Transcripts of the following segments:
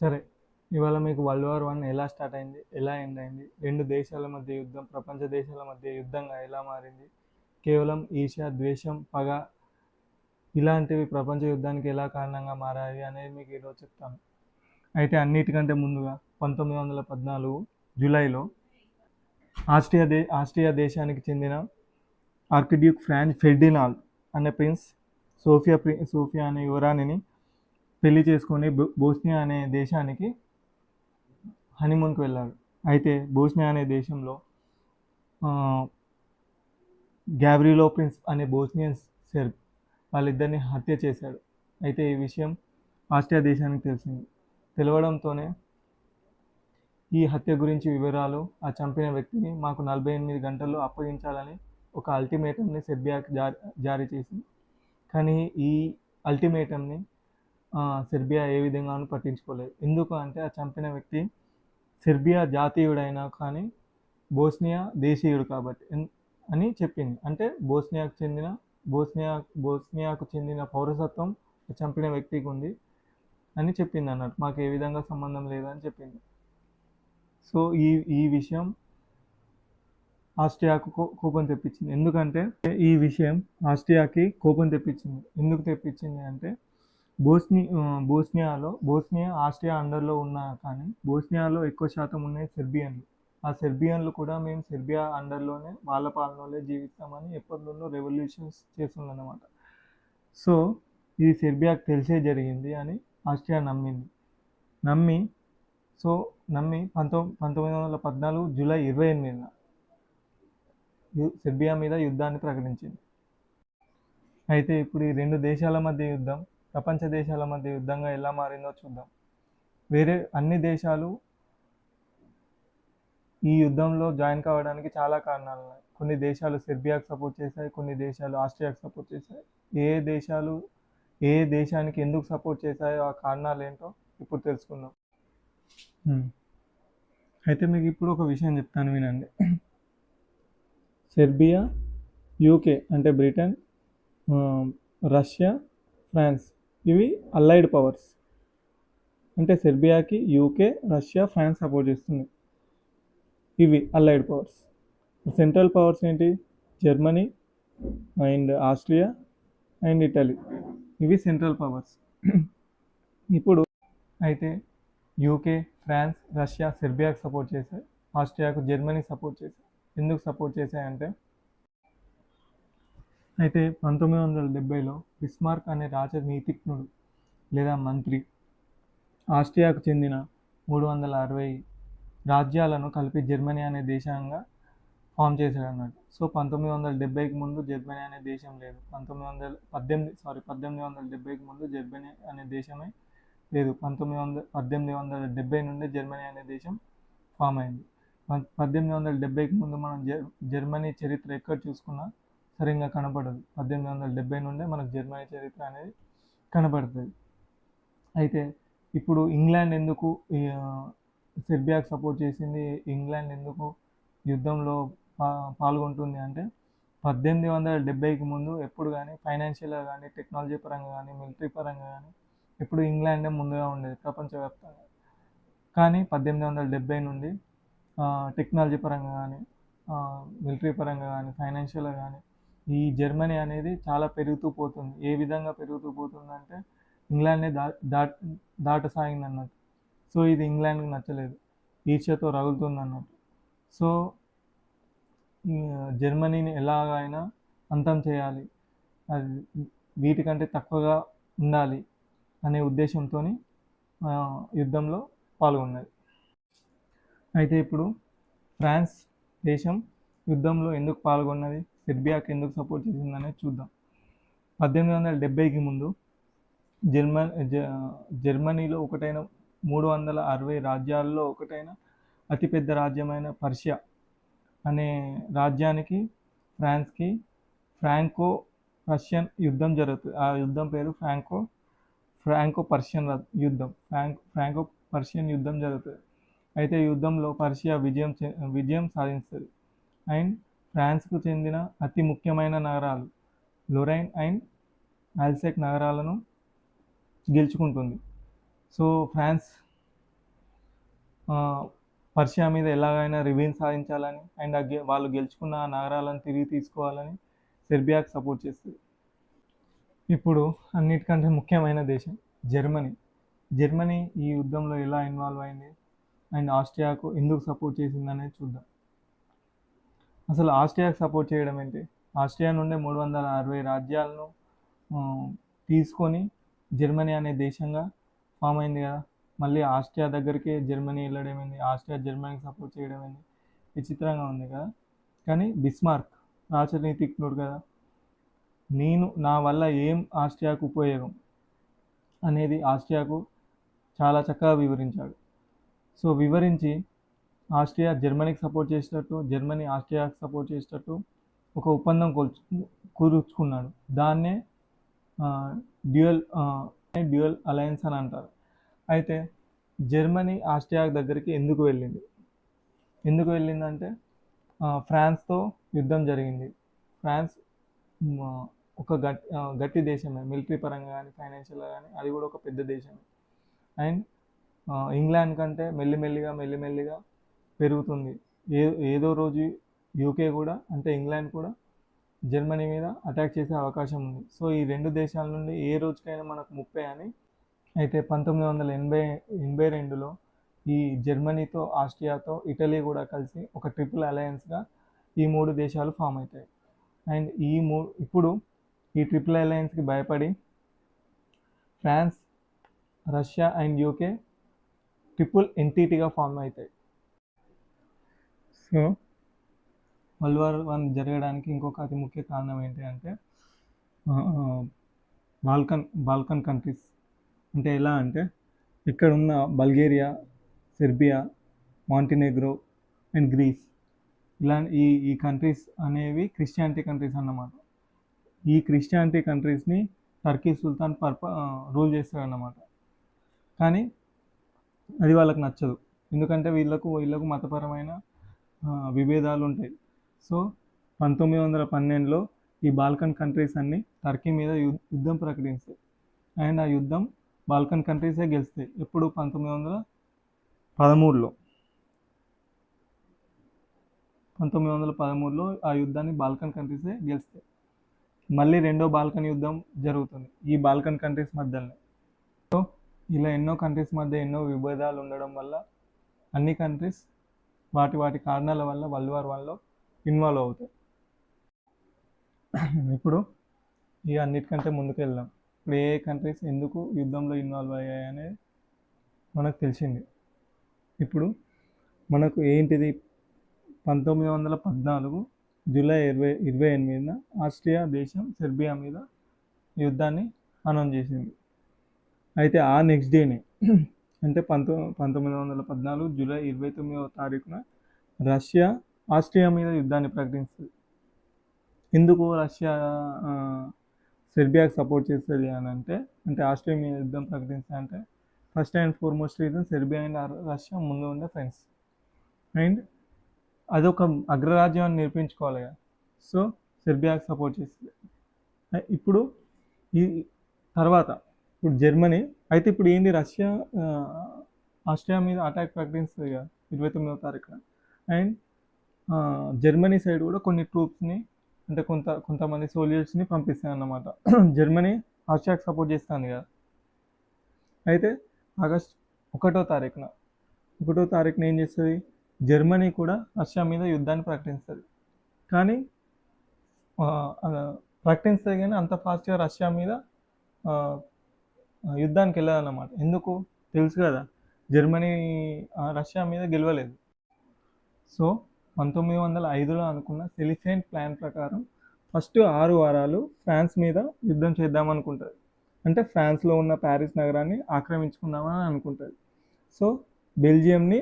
సరే. ఇవాళ మీకు వరల్డ్ వార్ 1 ఎలా స్టార్ట్ అయింది? ఎలా ఎండ్ అయింది? 2 దేశాల మధ్య యుద్ధం, ప్రపంచ దేశాల మధ్య యుద్ధంగా ఎలా మారింది? కేవలం ఈర్ష్య, ద్వేషం, పగ ఇలాంటివి ప్రపంచ యుద్ధానికి ఎలా కారణంగా మారాయి అనేది మీకు ఈరోజు చెప్తాను. అయితే అన్నిటికంటే ముందుగా 1914 జూలైలో ఆస్ట్రియా దేశానికి చెందిన ఆర్కిడ్యూక్ ఫ్రాన్స్ ఫెర్డినాండ్ అనే ప్రిన్స్ సోఫియా అనే యువరాణిని పెళ్లి చేసుకొని బోస్నియా అనే దేశానికి హనీమూన్కి వెళ్ళాడు. అయితే బోస్నియా అనే దేశంలో గ్యావ్రిలో ప్రిన్స్ అనే బోస్నియన్ సెర్బ్ వాళ్ళిద్దరిని హత్య చేశాడు. అయితే ఈ విషయం ఆస్ట్రియా దేశానికి తెలిసింది. తెలవడంతోనే ఈ హత్య గురించి వివరాలు, ఆ చంపిన వ్యక్తిని మాకు 48 గంటల్లో అప్పగించాలని ఒక అల్టిమేటంని సెర్బియాకి జారీ చేసింది. కానీ ఈ అల్టిమేటంని సెర్బియా ఏ విధంగానూ పట్టించుకోలేదు. ఎందుకు అంటే ఆ చంపిన వ్యక్తి సెర్బియా జాతీయుడైనా కానీ బోస్నియా దేశీయుడు కాబట్టి అని చెప్పింది. అంటే బోస్నియాకు చెందిన పౌరసత్వం చంపిన వ్యక్తికి ఉంది అని చెప్పింది అన్నట్టు. మాకు ఏ విధంగా సంబంధం లేదని చెప్పింది. సో ఈ విషయం ఆస్ట్రియాకు కోపం తెప్పించింది. ఎందుకంటే ఈ విషయం ఆస్ట్రియాకి కోపం తెప్పించింది. ఎందుకు తెప్పించింది అంటే బోస్నియా ఆస్ట్రియా అండర్లో ఉన్నా కానీ బోస్నియాలో ఎక్కువ శాతం ఉన్నాయి సెర్బియన్లు. ఆ సెర్బియన్లు కూడా మేము సెర్బియా అండర్లోనే వాళ్ళ పాలనలో జీవిస్తామని ఎప్పటి నుండో రెవల్యూషన్స్ చేస్తుందన్నమాట. సో ఇది సెర్బియాకు తెలిసే జరిగింది అని ఆస్ట్రియా నమ్మి 1914 జూలై 28న సెర్బియా మీద యుద్ధాన్ని ప్రకటించింది. అయితే ఇప్పుడు ఈ 2 దేశాల మధ్య యుద్ధం ప్రపంచ దేశాల మధ్య యుద్ధంగా ఎలా మారిందో చూద్దాం. అన్ని దేశాలు ఈ యుద్ధంలో జాయిన్ కావడానికి చాలా కారణాలు ఉన్నాయి. కొన్ని దేశాలు సెర్బియాకు సపోర్ట్ చేశాయి, కొన్ని దేశాలు ఆస్ట్రియాకు సపోర్ట్ చేశాయి. ఏ దేశానికి ఎందుకు సపోర్ట్ చేశాయో ఆ కారణాలు ఏంటో ఇప్పుడు తెలుసుకుందాం. అయితే మీకు ఇప్పుడు ఒక విషయం చెప్తాను, వినండి. సెర్బియా, యూకే అంటే బ్రిటన్, రష్యా, ఫ్రాన్స్ ఇవి అల్లైడ్ పవర్స్. అంటే సెర్బియాకి యూకే, రష్యా, ఫ్రాన్స్ సపోర్ట్ చేస్తుంది. ఇవి అల్లైడ్ పవర్స్. సెంట్రల్ పవర్స్ ఏంటి? Germany and Austria and Italy. ఇవి సెంట్రల్ పవర్స్. ఇప్పుడు అయితే యూకే, ఫ్రాన్స్, రష్యా సెర్బియాకి సపోర్ట్ చేశాయి, ఆస్ట్రియాకు జర్మనీ సపోర్ట్ చేశాయి. ఎందుకు సపోర్ట్ చేశాయంటే అయితే 1970లో బిస్మార్క్ అనే రాజనీతిజ్ఞుడు లేదా మంత్రి ఆస్ట్రియాకు చెందిన 360 రాజ్యాలను కలిపి జర్మనీ అనే దేశంగా ఫామ్ చేశాడు అన్నట్టు. సో 1970కి ముందు జర్మనీ అనే దేశం లేదు. 1870కి ముందు జర్మనీ అనే దేశమే లేదు. 1870 నుండి జర్మనీ అనే దేశం ఫామ్ అయింది. 1870కి ముందు మనం జర్మనీ చరిత్ర ఎక్కడ చూసుకున్నా సరిగ్గా కనపడదు. 1870 నుండే మనకు జర్మనీ చరిత్ర అనేది కనపడుతుంది. అయితే ఇప్పుడు ఇంగ్లాండ్ ఎందుకు సెర్బియాకు సపోర్ట్ చేసింది? ఇంగ్లాండ్ ఎందుకు యుద్ధంలో పాల్గొంటుంది అంటే 1870కి ముందు ఎప్పుడు కానీ ఫైనాన్షియల్గా కానీ, టెక్నాలజీ పరంగా కానీ, మిలిటరీ పరంగా కానీ ఎప్పుడు ఇంగ్లాండే ముందుగా ఉండేది ప్రపంచవ్యాప్తంగా. కానీ 1870 నుండి టెక్నాలజీ పరంగా కానీ, మిలిటరీ పరంగా కానీ, ఫైనాన్షియల్గా కానీ ఈ జర్మనీ అనేది చాలా పెరుగుతూ పోతుంది. ఏ విధంగా పెరుగుతూ పోతుందంటే ఇంగ్లాండ్ని దాటసాగింది అన్నట్టు. సో ఇది ఇంగ్లాండ్కి నచ్చలేదు, ఈర్ష్యతో రగులుతుంది అన్నట్టు. సో జర్మనీని ఎలాగైనా అంతం చేయాలి, అది వీటికంటే తక్కువగా ఉండాలి అనే ఉద్దేశంతో యుద్ధంలో పాల్గొన్నది. అయితే ఇప్పుడు ఫ్రాన్స్ దేశం యుద్ధంలో ఎందుకు పాల్గొన్నది, సెర్బియాకి ఎందుకు సపోర్ట్ చేసిందనేది చూద్దాం. 1870కి ముందు జర్మనీలో ఒకటైన 360 రాజ్యాల్లో ఒకటైన అతిపెద్ద రాజ్యమైన పర్షియా అనే రాజ్యానికి ఫ్రాన్స్కి ఫ్రాంకో పర్షియన్ యుద్ధం జరుగుతుంది. ఆ యుద్ధం పేరు ఫ్రాంకో పర్షియన్ యుద్ధం. ఫ్రాంకో పర్షియన్ యుద్ధం జరుగుతుంది. అయితే యుద్ధంలో పర్షియా విజయం సాధిస్తుంది అండ్ ఫ్రాన్స్కు చెందిన అతి ముఖ్యమైన నగరాలు లొరైన్ అండ్ ఆల్సెక్ నగరాలను గెలుచుకుంటుంది. సో ఫ్రాన్స్ పర్షియా మీద ఎలాగైనా రివెంజ్ సాధించాలని అండ్ వాళ్ళు గెలుచుకున్న ఆ నగరాలను తిరిగి తీసుకోవాలని సెర్బియాకి సపోర్ట్ చేస్తుంది. ఇప్పుడు అన్నిటికంటే ముఖ్యమైన దేశం జర్మనీ. జర్మనీ ఈ యుద్ధంలో ఎలా ఇన్వాల్వ్ అయింది అండ్ ఆస్ట్రియాకు ఎందుకు సపోర్ట్ చేసింది అనేది చూద్దాం. అసలు ఆస్ట్రియాకు సపోర్ట్ చేయడం ఏంటి? ఆస్ట్రియా నుండి 360 రాజ్యాలను తీసుకొని జర్మనీ అనే దేశంగా ఫామ్ అయింది కదా. మళ్ళీ ఆస్ట్రియా దగ్గరికి జర్మనీ వెళ్ళడం ఏంది, ఆస్ట్రియా జర్మనీకి సపోర్ట్ చేయడం ఏంది, విచిత్రంగా ఉంది కదా. కానీ బిస్మార్క్ రాజనీతిజ్ఞుడు కదా, నా వల్ల ఏం ఆస్ట్రియాకు ఉపయోగం అనేది ఆస్ట్రియాకు చాలా చక్కగా వివరించాడు. సో వివరించి ఆస్ట్రియా జర్మనీకి సపోర్ట్ చేసేటట్టు, జర్మనీ ఆస్ట్రియాకి సపోర్ట్ చేసేటట్టు ఒక ఒప్పందం కూర్చుకున్నాడు. దాన్నే డ్యూయల్ అలయన్స్ అని అంటారు. అయితే జర్మనీ ఆస్ట్రియా దగ్గరికి ఎందుకు వెళ్ళిందంటే ఫ్రాన్స్తో యుద్ధం జరిగింది. ఫ్రాన్స్ ఒక గట్టి దేశమే, మిలిటరీ పరంగా కానీ ఫైనాన్షియల్గా కానీ అది కూడా ఒక పెద్ద దేశమే. అండ్ ఇంగ్లాండ్ కంటే మెల్లిమెల్లిగా పెరుగుతుంది. ఏదో రోజు యూకే కూడా, అంటే ఇంగ్లాండ్ కూడా జర్మనీ మీద అటాక్ చేసే అవకాశం ఉంది. సో ఈ రెండు దేశాల నుండి ఏ రోజుకైనా మనకు ముప్పే అని. అయితే 1982లో ఈ జర్మనీతో, ఆస్ట్రియాతో, ఇటలీ కూడా కలిసి ఒక ట్రిపుల్ అలయన్స్గా ఈ 3 దేశాలు ఫామ్ అవుతాయి. అండ్ ఇప్పుడు ఈ ట్రిపుల్ అలయన్స్కి భయపడి France, Russia and UK triple ఎంటిటీగా ఫామ్ అవుతాయి. సో వరల్డ్ వార్ 1 జరగడానికి ఇంకొక అతి ముఖ్య కారణం ఏంటి అంటే బాల్కన్ కంట్రీస్. అంటే ఎలా అంటే ఇక్కడ ఉన్న బల్గేరియా, సెర్బియా, మాంటినెగ్రో అండ్ గ్రీస్, ఇలా ఈ కంట్రీస్ అనేవి క్రిస్టియానిటీ కంట్రీస్ అన్నమాట. ఈ క్రిస్టియానిటీ కంట్రీస్ని టర్కీ సుల్తాన్ రూల్ చేస్తాడన్నమాట. కానీ అది వాళ్ళకి నచ్చదు, ఎందుకంటే వీళ్ళకు మతపరమైన విభేదాలు ఉంటాయి. సో 1912లో ఈ బాల్కన్ కంట్రీస్ అన్ని టర్కీ మీద యుద్ధం ప్రకటిస్తాయి. అండ్ ఆ యుద్ధం బాల్కన్ కంట్రీసే గెలుస్తాయి. ఎప్పుడు? 1913లో ఆ యుద్ధాన్ని బాల్కన్ కంట్రీసే గెలుస్తాయి. మళ్ళీ రెండో బాల్కన్ యుద్ధం జరుగుతుంది ఈ బాల్కన్ కంట్రీస్ మధ్యలో. సో ఇలా ఎన్నో కంట్రీస్ మధ్య ఎన్నో విభేదాలు ఉండడం వల్ల అన్ని కంట్రీస్ వాటి కారణాల వల్ల వరల్డ్ వార్ 1లో ఇన్వాల్వ్ అవుతాయి. ఇప్పుడు ఇక అన్నిటికంటే ముందుకు వెళ్దాం. ఇప్పుడు ఏ కంట్రీస్ ఎందుకు యుద్ధంలో ఇన్వాల్వ్ అయ్యాయి అనేది మనకు తెలిసింది. ఇప్పుడు మనకు ఏంటిది, 1914 జూలై 28న ఆస్ట్రియా దేశం సెర్బియా మీద యుద్ధాన్ని అనౌన్స్ చేసింది. అయితే ఆ నెక్స్ట్ డేనే, అంటే 1914 జూలై 29వ తారీఖున రష్యా ఆస్ట్రియా మీద యుద్ధాన్ని ప్రకటిస్తుంది. ఎందుకు రష్యా సెర్బియాకి సపోర్ట్ చేస్తుంది అని అంటే ఆస్ట్రియా మీద యుద్ధం ప్రకటిస్తుంది అంటే first and foremost reason Serbia and Russia ముందు ఉండే ఫ్రెండ్స్. అండ్ అదొక అగ్రరాజ్యాన్ని నిరూపించుకోవాలి కదా. సో సెర్బియాకి సపోర్ట్ చేస్తుంది. ఇప్పుడు జర్మనీ అయితే ఇప్పుడు ఏంది, రష్యా ఆస్ట్రియా మీద అటాక్ ప్రకటిస్తుంది కదా 29వ తారీఖున. అండ్ జర్మనీ సైడ్ కూడా కొన్ని ట్రూప్స్ని, అంటే కొంతమంది సోల్జర్స్ని పంపిస్తుంది అన్నమాట. జర్మనీ ఆస్ట్రియాకి సపోర్ట్ చేస్తుంది కదా. అయితే ఆగస్ట్ 1వ తారీఖున ఏం చేస్తుంది, జర్మనీ కూడా రష్యా మీద యుద్ధాన్ని ప్రకటిస్తుంది. కానీ ప్రకటిస్తుంది కానీ అంత ఫాస్ట్గా రష్యా మీద యుద్ధానికి వెళ్ళాలన్నమాట. ఎందుకు తెలుసు కదా, జర్మనీ రష్యా మీద గెలవలేదు. సో 1905లో అనుకున్న సెలిఫెంట్ ప్లాన్ ప్రకారం ఫస్ట్ 6 వారాలు ఫ్రాన్స్ మీద యుద్ధం చేద్దామనుకుంటుంది. అంటే ఫ్రాన్స్లో ఉన్న ప్యారిస్ నగరాన్ని ఆక్రమించుకుందామని అనుకుంటుంది. సో బెల్జియంని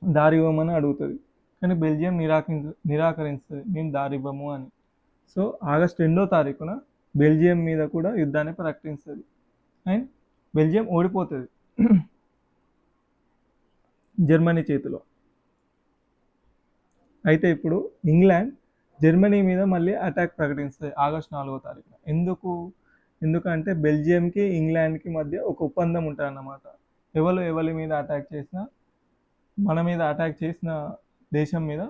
దారి ఇవ్వమని అడుగుతుంది. కానీ బెల్జియం నిరాకరిస్తుంది, మేము దారి ఇవ్వము అని. సో ఆగస్ట్ 2వ తారీఖున బెల్జియం మీద కూడా యుద్ధాన్ని ప్రకటిస్తుంది. అండ్ బెల్జియం ఓడిపోతుంది జర్మనీ చేతిలో. అయితే ఇప్పుడు ఇంగ్లాండ్ జర్మనీ మీద మళ్ళీ అటాక్ ప్రకటిస్తుంది ఆగస్ట్ 4వ తారీఖున. ఎందుకంటే బెల్జియంకి ఇంగ్లాండ్కి మధ్య ఒక ఒప్పందం ఉంటుంది అన్నమాట. ఎవరి మీద అటాక్ చేసినా మన మీద అటాక్ చేసిన దేశం మీద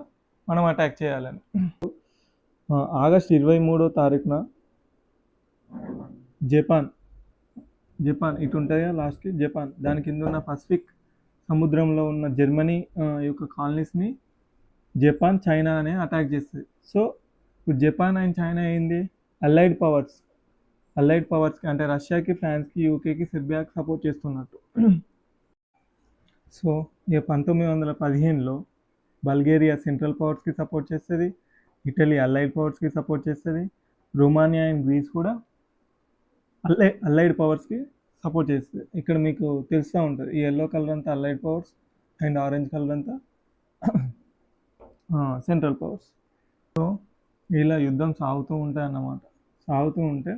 మనం అటాక్ చేయాలని. ఆగస్ట్ 23వ తారీఖున జపాన్ ఇటు ఉంటుంది కదా లాస్ట్కి జపాన్, దాని కింద ఉన్న పసిఫిక్ సముద్రంలో ఉన్న జర్మనీ యొక్క కాలనీస్ని జపాన్ చైనా అనే అటాక్ చేస్తుంది. సో ఇప్పుడు జపాన్ అండ్ చైనా ఏంది అలైడ్ పవర్స్కి అంటే రష్యాకి, ఫ్రాన్స్కి, యూకేకి, సెర్బియాకి సపోర్ట్ చేస్తున్నట్టు. సో ఇక 1915లో బల్గేరియా సెంట్రల్ పవర్స్కి సపోర్ట్ చేస్తుంది, ఇటలీ అలైడ్ పవర్స్కి సపోర్ట్ చేస్తుంది, రొమానియా అండ్ గ్రీస్ కూడా అలైడ్ పవర్స్కి సపోర్ట్ చేస్తుంది. ఇక్కడ మీకు తెలుస్తూ ఉంటుంది, ఈ ఎల్లో కలర్ అంతా allied powers and orange colour అంతా సెంట్రల్ పవర్స్. సో ఇలా యుద్ధం సాగుతూ ఉంటాయి అన్నమాట. సాగుతూ ఉంటే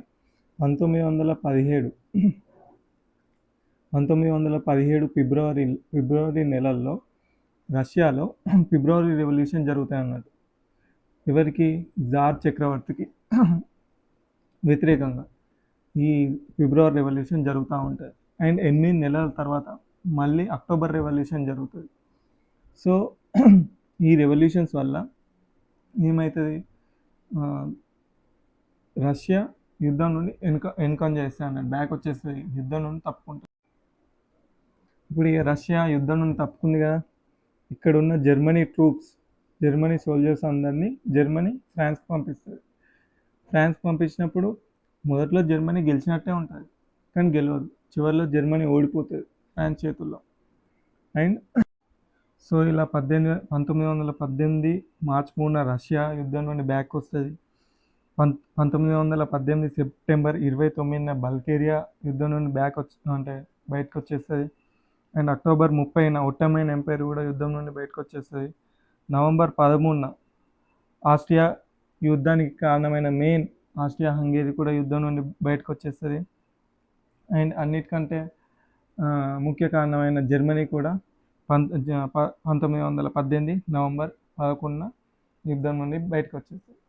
1917 ఫిబ్రవరి నెలల్లో రష్యాలో ఫిబ్రవరి రెవల్యూషన్ జరుగుతాయి అన్నట్టు. ఎవరికి? జార్ చక్రవర్తికి వ్యతిరేకంగా ఈ ఫిబ్రవరి రెవల్యూషన్ జరుగుతూ ఉంటుంది. అండ్ 8 నెలల తర్వాత మళ్ళీ అక్టోబర్ రెవల్యూషన్ జరుగుతుంది. సో ఈ రెవల్యూషన్స్ వల్ల ఏమవుతుంది, రష్యా యుద్ధం నుండి ఎన్కౌంటర్ చేస్తే అన్నట్టు బ్యాక్ వచ్చేస్తుంది, యుద్ధం నుండి తప్పుకుంటుంది. ఇప్పుడు ఇక రష్యా యుద్ధం నుండి తప్పుకుంది కదా, ఇక్కడ ఉన్న జర్మనీ సోల్జర్స్ అందరినీ ఫ్రాన్స్కి పంపిస్తుంది. ఫ్రాన్స్కి పంపించినప్పుడు మొదట్లో జర్మనీ గెలిచినట్టే ఉంటుంది, కానీ గెలవదు. చివరిలో జర్మనీ ఓడిపోతుంది ఫ్రాన్స్ చేతుల్లో. అండ్ సో ఇలా 1918 మార్చి 3న రష్యా యుద్ధం నుండి బ్యాక్ వస్తుంది. 1918 సెప్టెంబర్ 29న బల్గేరియా యుద్ధం నుండి బయటకు వచ్చేస్తుంది. అండ్ అక్టోబర్ 30న ఒట్టోమన్ ఎంపైర్ కూడా యుద్ధం నుండి బయటకు వచ్చేస్తుంది. నవంబర్ 13న ఆస్ట్రియా యుద్ధానికి కారణమైన మెయిన్ ఆస్ట్రియా హంగేరీ కూడా యుద్ధం నుండి బయటకు వచ్చేస్తుంది. అండ్ అన్నిటికంటే ముఖ్య కారణమైన జర్మనీ కూడా 1918 నవంబర్ 11న యుద్ధం నుండి బయటకు వచ్చేస్తుంది.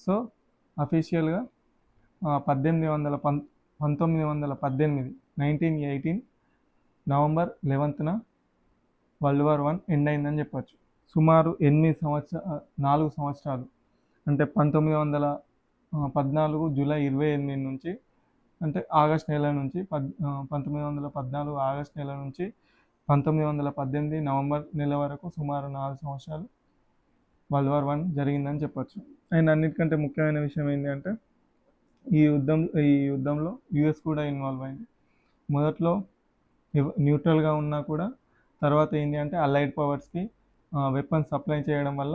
సో అఫీషియల్గా 1918 నవంబర్ 11న వరల్డ్ వార్ 1 ఎండ్ అయిందని చెప్పచ్చు. సుమారు 4 సంవత్సరాలు అంటే 1914 జూలై 28 నుంచి అంటే ఆగస్ట్ నెల నుంచి 1914 ఆగస్ట్ నెల నుంచి 1918 నవంబర్ నెల వరకు సుమారు 4 సంవత్సరాలు వరల్డ్ వార్ 1 జరిగిందని చెప్పచ్చు. అండ్ అన్నిటికంటే ముఖ్యమైన విషయం ఏంటంటే ఈ యుద్ధంలో యుఎస్ కూడా ఇన్వాల్వ్ అయింది. మొదట్లో న్యూట్రల్గా ఉన్నా కూడా తర్వాత ఏంటి అంటే అలైడ్ పవర్స్కి వెపన్స్ సప్లై చేయడం వల్ల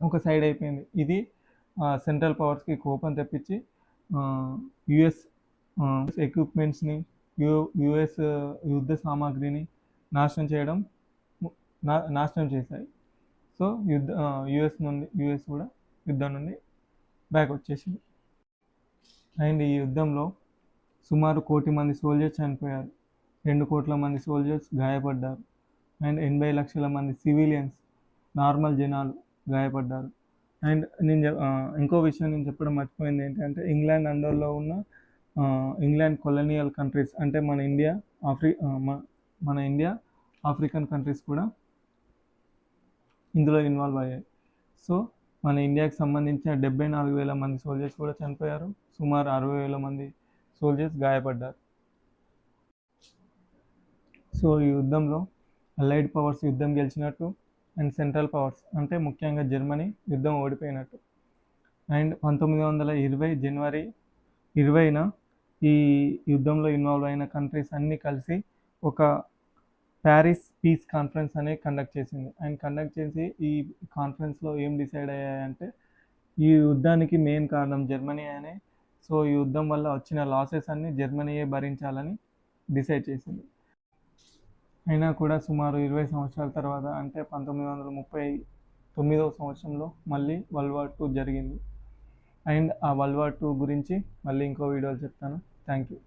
ఒక సైడ్ అయిపోయింది. ఇది సెంట్రల్ పవర్స్కి కోపం తెప్పించి యుఎస్ ఎక్విప్మెంట్స్ని, యుఎస్ యుద్ధ సామాగ్రిని నాశనం చేశాయి. సో యుఎస్ కూడా యుద్ధం నుండి బ్యాక్ వచ్చేసింది. అండ్ ఈ యుద్ధంలో సుమారు 1 కోటి మంది సోల్జర్స్ చనిపోయారు, 2 కోట్ల మంది సోల్జర్స్ గాయపడ్డారు. అండ్ 80 లక్షల మంది సివిలియన్స్ నార్మల్ జనాలు గాయపడ్డారు. అండ్ ఇంకో విషయం నేను చెప్పడం మర్చిపోయింది ఏంటంటే ఇంగ్లాండ్ అండర్లో ఉన్న ఇంగ్లాండ్ కొలోనియల్ కంట్రీస్ అంటే మన ఇండియా ఆఫ్రికన్ కంట్రీస్ కూడా ఇందులో ఇన్వాల్వ్ అయ్యాయి. సో మన ఇండియాకి సంబంధించిన 74,000 మంది సోల్జర్స్ కూడా చనిపోయారు, సుమారు 60,000 మంది సోల్జర్స్ గాయపడ్డారు. సో ఈ యుద్ధంలో అలైడ్ పవర్స్ యుద్ధం గెలిచినట్టు అండ్ సెంట్రల్ పవర్స్ అంటే ముఖ్యంగా జర్మనీ యుద్ధం ఓడిపోయినట్టు. అండ్ 1920 జనవరి 20న ఈ యుద్ధంలో ఇన్వాల్వ్ అయిన కంట్రీస్ అన్నీ కలిసి ఒక ప్యారిస్ పీస్ కాన్ఫరెన్స్ అనేది కండక్ట్ చేసింది. అండ్ కండక్ట్ చేసి ఈ కాన్ఫరెన్స్లో ఏం డిసైడ్ అయ్యాయంటే ఈ యుద్ధానికి మెయిన్ కారణం జర్మనీ అనే. సో ఈ యుద్ధం వల్ల వచ్చిన లాసెస్ అన్నీ జర్మనీయే భరించాలని డిసైడ్ చేసింది. అయినా కూడా సుమారు 20 సంవత్సరాల తర్వాత అంటే 1939వ సంవత్సరంలో మళ్ళీ వరల్డ్ వార్ 2 జరిగింది. అండ్ ఆ వరల్డ్ వార్ 2 గురించి మళ్ళీ ఇంకో వీడియోలో చెప్తాను. Thank you.